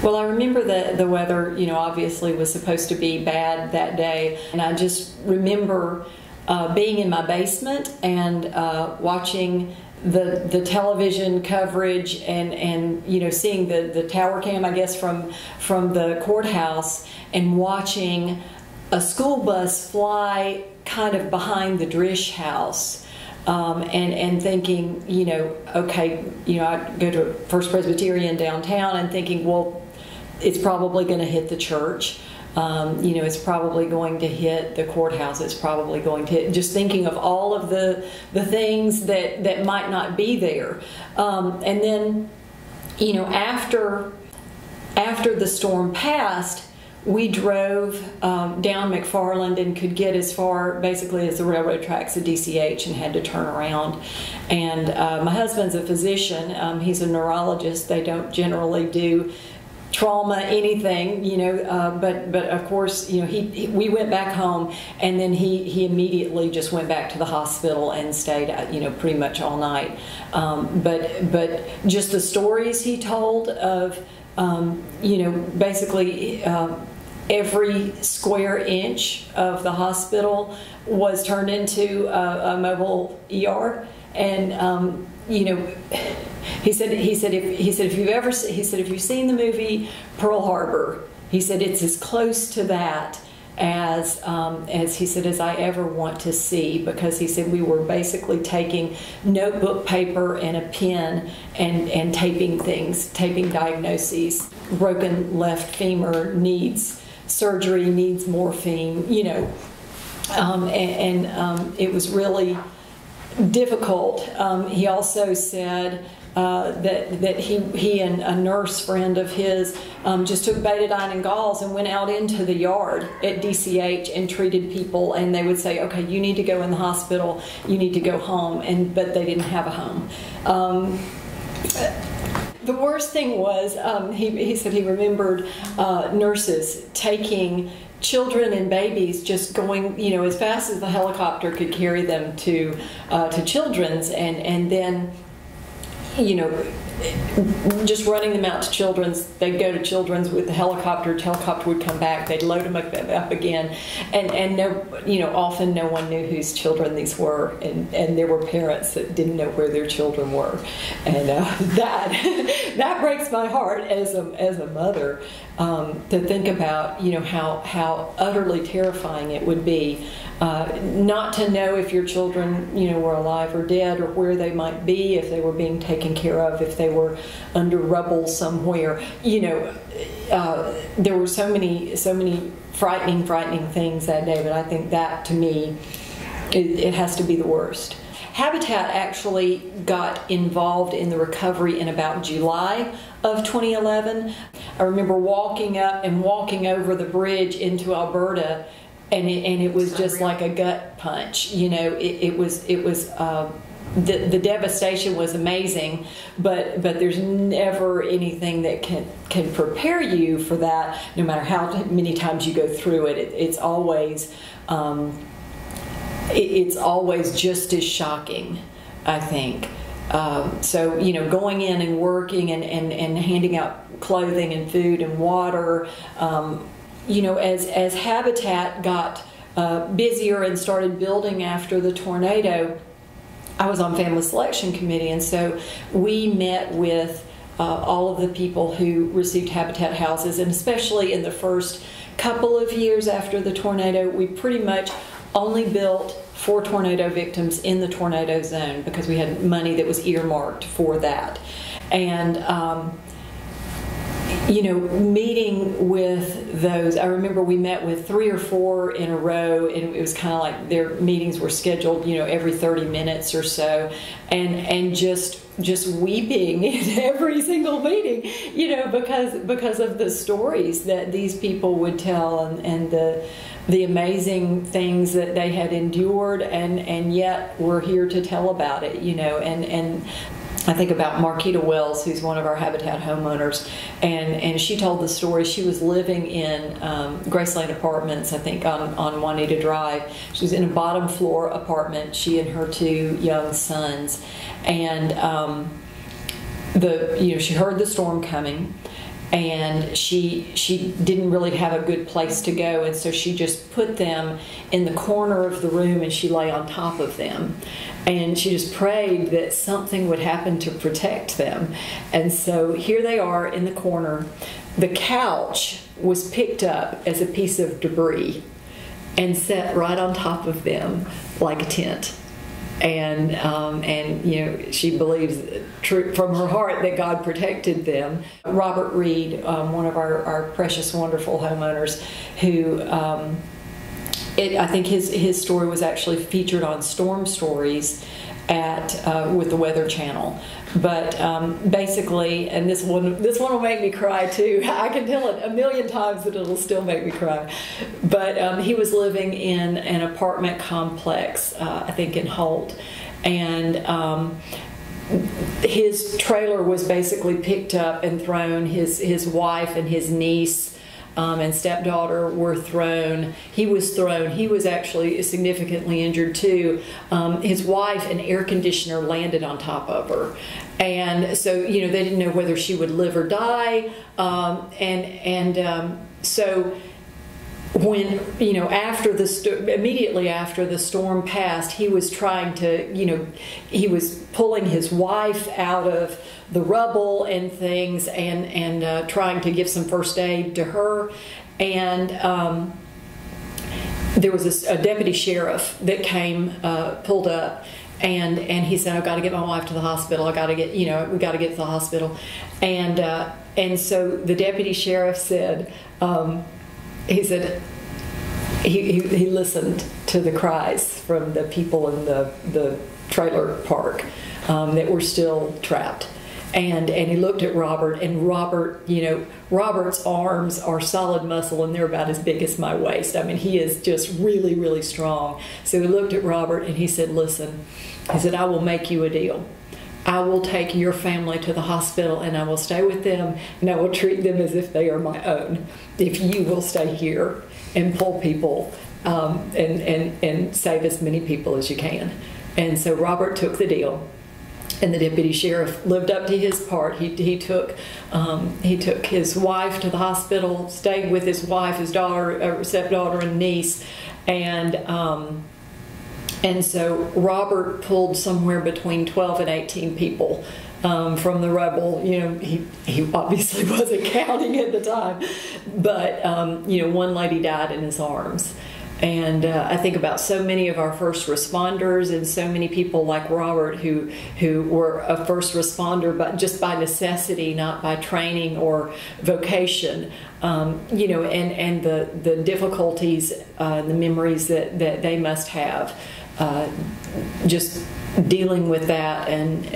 Well, I remember that the weather, obviously was supposed to be bad that day, and I just remember being in my basement and watching the television coverage and seeing the tower cam, I guess, from the courthouse, and watching a school bus fly kind of behind the Drish house. And thinking, okay, I go to First Presbyterian downtown and thinking, well, it's probably going to hit the church. It's probably going to hit the courthouse. It's probably going to hit, just thinking of all of the things that might not be there. And then, after the storm passed, we drove down McFarland and could get as far basically as the railroad tracks at DCH and had to turn around. And my husband's a physician. He's a neurologist. They don't generally do trauma anything, but of course, we went back home, and then he immediately just went back to the hospital and stayed, pretty much all night. But just the stories he told of, basically every square inch of the hospital was turned into a mobile ER, and he said if you've seen the movie Pearl Harbor, he said it's as close to that as he said as I ever want to see, because he said we were basically taking notebook paper and a pen and taping things, taping diagnoses. Broken left femur needs surgery, needs morphine, it was really difficult. He also said that he and a nurse friend of his just took betadine and gauze and went out into the yard at DCH and treated people, and they would say, okay, you need to go in the hospital, you need to go home, but they didn't have a home. The worst thing was, he said he remembered nurses taking children and babies, just going, as fast as the helicopter could carry them to Children's, and then, just running them out to Children's. They'd go to Children's with the helicopter would come back, they'd load them up again, and often no one knew whose children these were, and there were parents that didn't know where their children were, and that breaks my heart as a mother, to think about how utterly terrifying it would be not to know if your children were alive or dead, or where they might be, if they were being taken care of, if they were under rubble somewhere. There were so many frightening things that day, but I think that, to me, it has to be the worst. Habitat actually got involved in the recovery in about July of 2011. I remember walking up and walking over the bridge into Alberta, and it was just like a gut punch. It was the devastation was amazing, but there's never anything that can prepare you for that, no matter how many times you go through it. It's always just as shocking, I think. So going in and working and handing out clothing and food and water, as Habitat got busier and started building after the tornado, I was on Family Selection Committee, and so we met with all of the people who received Habitat houses, and especially in the first couple of years after the tornado, we pretty much only built for tornado victims in the tornado zone, because we had money that was earmarked for that. And meeting with those, I remember we met with 3 or 4 in a row, and it was kind of like their meetings were scheduled, every 30 minutes or so, and just weeping in every single meeting, because of the stories that these people would tell, and the amazing things that they had endured, and yet we're here to tell about it, and I think about Marquita Wells, who's one of our Habitat homeowners, and she told the story. She was living in Graceland Apartments, I think, on Juanita Drive. She was in a bottom floor apartment, she and her 2 young sons, and she heard the storm coming, and she didn't really have a good place to go, and so she just put them in the corner of the room and she lay on top of them, and she just prayed that something would happen to protect them. And so here they are in the corner. The couch was picked up as a piece of debris and set right on top of them like a tent. And you know, she believes from her heart that God protected them. Robert Reed, one of our precious, wonderful homeowners, who I think his story was actually featured on Storm Stories with the Weather Channel. But basically, and this one will make me cry too. I can tell it a million times that it'll still make me cry. But he was living in an apartment complex, I think in Holt, and his trailer was basically picked up and thrown. His wife and his niece and stepdaughter were thrown. He was thrown. He was actually significantly injured too. His wife, an air conditioner landed on top of her. And so, you know, they didn't know whether she would live or die. So when, you know, immediately after the storm passed, he was trying to, you know, he was pulling his wife out of the rubble and things, and trying to give some first aid to her. And there was a deputy sheriff that came, pulled up, and he said, "I've got to get my wife to the hospital. I got to get, you know, we got to get to the hospital." And so the deputy sheriff said, he said he listened to the cries from the people in the trailer park that were still trapped. And he looked at Robert, and Robert, you know, Robert's arms are solid muscle, and they're about as big as my waist. I mean, he is just really, really strong. So he looked at Robert and he said, "Listen," he said, "I will make you a deal. I will take your family to the hospital, and I will stay with them, and I will treat them as if they are my own, if you will stay here and pull people and save as many people as you can." And so Robert took the deal. And the deputy sheriff lived up to his part. He took his wife to the hospital, stayed with his wife, his daughter, stepdaughter, and niece, and so Robert pulled somewhere between 12 and 18 people from the rubble. You know, he obviously wasn't counting at the time, but you know, one lady died in his arms. And I think about so many of our first responders and so many people like Robert who were a first responder, but just by necessity, not by training or vocation. You know, and the difficulties, the memories that they must have, just dealing with that, and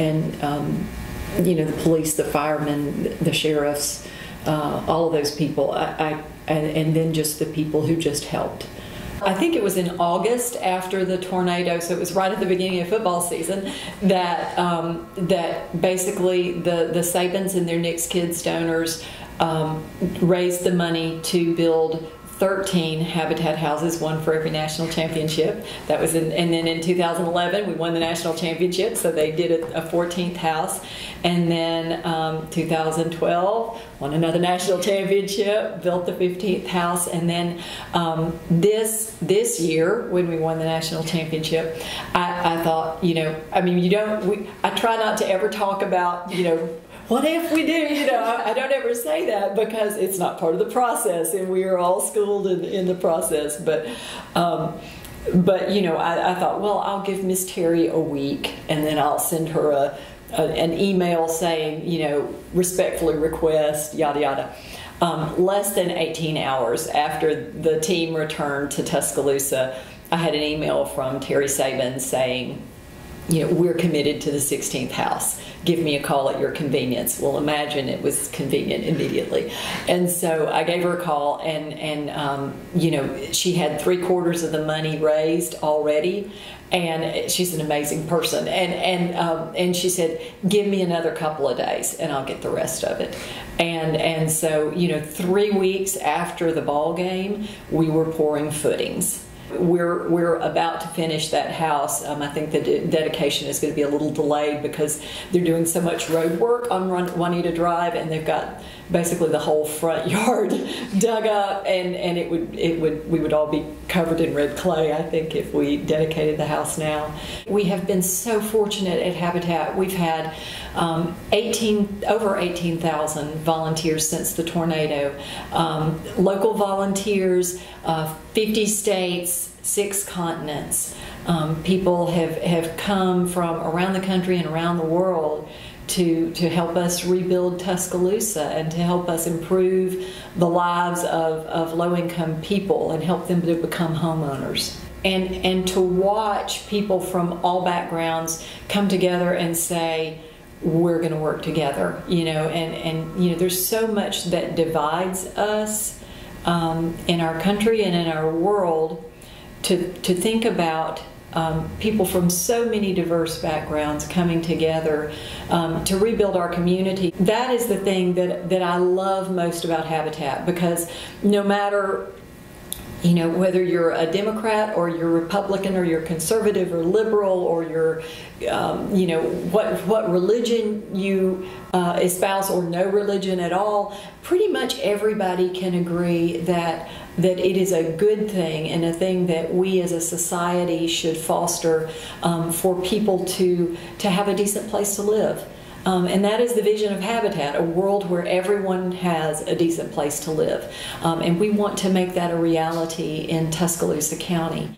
you know, the police, the firemen, the sheriffs, all of those people, and then just the people who just helped. I think it was in August after the tornado, so it was right at the beginning of football season, that that basically the Sabins and their Knicks Kids donors raised the money to build 13 Habitat houses, one for every national championship. That was and then in 2011 we won the national championship, so they did a 14th house. And then 2012 won another national championship, built the 15th house. And then this year, when we won the national championship, I thought, you know, I mean, I try not to ever talk about, you know, what if we do? You know, I don't ever say that because it's not part of the process, and we are all schooled in the process. But you know, I thought, well, I'll give Miss Terry a week, and then I'll send her an email saying, you know, respectfully request, yada yada. Less than 18 hours after the team returned to Tuscaloosa, I had an email from Terry Sabin saying, you know, we're committed to the 16th house. Give me a call at your convenience. Well, imagine it was convenient immediately. And so I gave her a call, and you know, she had 3/4 of the money raised already, and she's an amazing person. And she said, give me another couple of days, and I'll get the rest of it. And so, you know, 3 weeks after the ball game, we were pouring footings. We're about to finish that house. I think the dedication is going to be a little delayed because they're doing so much road work on Juanita Drive, and they've got basically the whole front yard dug up, and we would all be covered in red clay, I think, if we dedicated the house now. We have been so fortunate at Habitat. We've had over 18,000 volunteers since the tornado. Local volunteers, 50 states, 6 continents. People have come from around the country and around the world to help us rebuild Tuscaloosa and to help us improve the lives of low-income people and help them to become homeowners. And to watch people from all backgrounds come together and say, we're going to work together, and there's so much that divides us in our country and in our world. To think about people from so many diverse backgrounds coming together to rebuild our community. That is the thing that I love most about Habitat, because no matter whether you're a Democrat or you're Republican or you're conservative or liberal or you're, what religion you espouse or no religion at all, pretty much everybody can agree that it is a good thing and a thing that we as a society should foster for people to have a decent place to live. And that is the vision of Habitat, a world where everyone has a decent place to live. And we want to make that a reality in Tuscaloosa County.